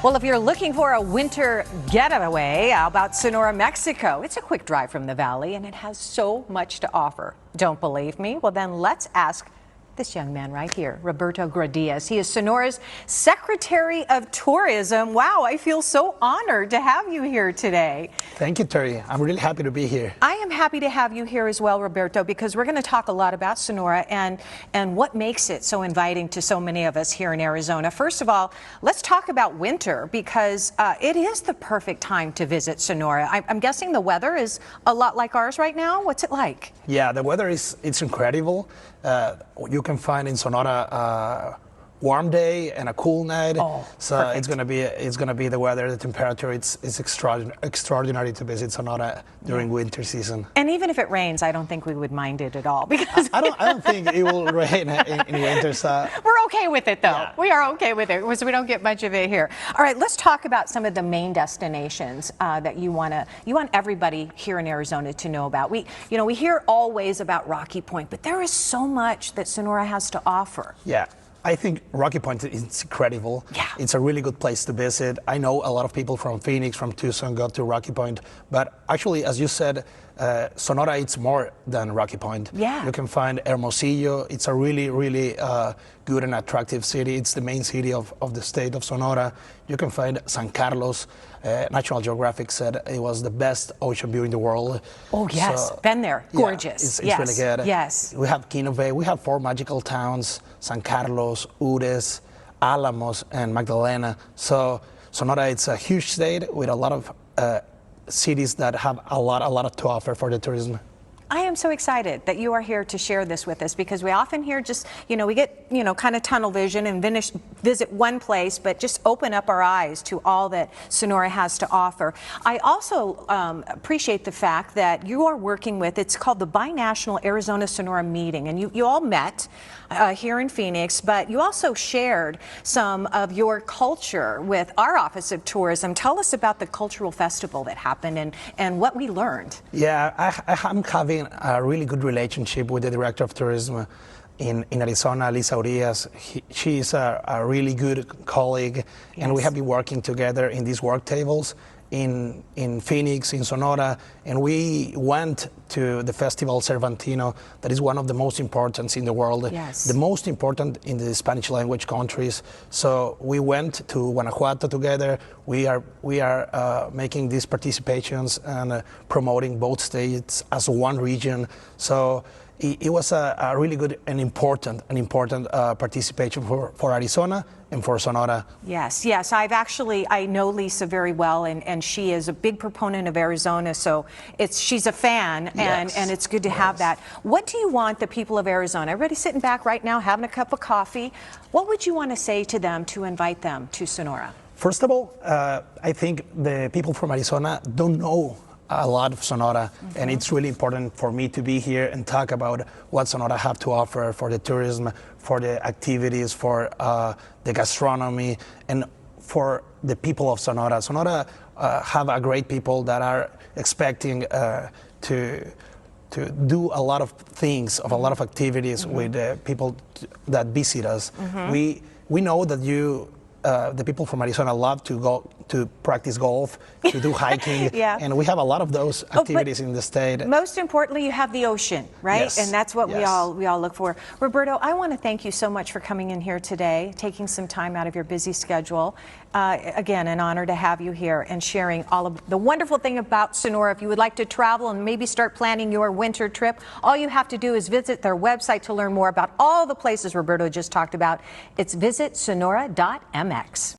Well, if you're looking for a winter getaway, how about Sonora, Mexico? It's a quick drive from the valley and it has so much to offer. Don't believe me? Well, then let's ask this young man right here, Roberto Gradias. He is Sonora's Secretary of Tourism. Wow, I feel so honored to have you here today. Thank you, Terry. I'm really happy to be here. I am happy to have you here as well, Roberto, because we're going to talk a lot about Sonora and what makes it so inviting to so many of us here in Arizona. First of all, let's talk about winter, because it is the perfect time to visit Sonora. I'm guessing the weather is a lot like ours right now. What's it like? Yeah, the weather it's incredible. You can find in Sonora warm day and a cool night. Oh, so perfect. it's gonna be the weather, the temperature. It's extraordinary to visit Sonora during winter season. And even if it rains, I don't think we would mind it at all, because I don't think it will rain in winter. So we're okay with it, though. Yeah. We are okay with it because we don't get much of it here. All right, let's talk about some of the main destinations that you want everybody here in Arizona to know about. We hear always about Rocky Point, but there is so much that Sonora has to offer. yeah. I think Rocky Point is incredible. Yeah. It's a really good place to visit. I know a lot of people from Phoenix, from Tucson go to Rocky Point, but actually, as you said, Sonora, it's more than Rocky Point. Yeah. You can find Hermosillo. It's a really, really good and attractive city. It's the main city of the state of Sonora. You can find San Carlos. National Geographic said it was the best ocean view in the world. Oh, yes. So, been there. yeah, Gorgeous. it's yes. really good. Yes. We have Quino Bay. We have 4 magical towns: San Carlos, Ures, Alamos, and Magdalena. So Sonora, it's a huge state with a lot of cities that have a lot to offer for the tourism. I am so excited that you are here to share this with us, because we often hear just, we get, kind of tunnel vision and visit one place, but just open up our eyes to all that Sonora has to offer. I also appreciate the fact that you are working with, it's called the Binational Arizona Sonora Meeting, and you all met here in Phoenix, but you also shared some of your culture with our Office of Tourism. Tell us about the cultural festival that happened and what we learned. Yeah, I'm having a really good relationship with the Director of Tourism in Arizona, Lisa Urias. She's a really good colleague, and we have been working together in these work tables in Phoenix, in Sonora, and we went to the Festival Cervantino, that is one of the most important in the world, yes. the most important in the Spanish language countries. So we went to Guanajuato together. We are making these participations and promoting both states as one region. So it was a really good and important participation for Arizona and for Sonora. Yes, yes. I know Lisa very well, and she is a big proponent of Arizona, so she's a fan, and it's good to have that. What do you want the people of Arizona, everybody sitting back right now having a cup of coffee, what would you want to say to them to invite them to Sonora? First of all, I think the people from Arizona don't know a lot of Sonora, and it's really important for me to be here and talk about what Sonora have to offer for the tourism, for the activities, for the gastronomy, and for the people of Sonora. Sonora have a great people that are expecting to do a lot of things, a lot of activities with the people that visit us. We know that the people from Arizona love to go to practice golf, to do hiking, yeah. and we have a lot of those activities in the state. Most importantly, you have the ocean, right? Yes. And that's what Yes. we all look for. Roberto, I want to thank you so much for coming in here today, taking some time out of your busy schedule. Again, an honor to have you here and sharing all of the wonderful thing about Sonora. If you would like to travel and maybe start planning your winter trip, all you have to do is visit their website to learn more about all the places Roberto just talked about. It's VisitSonora.mx.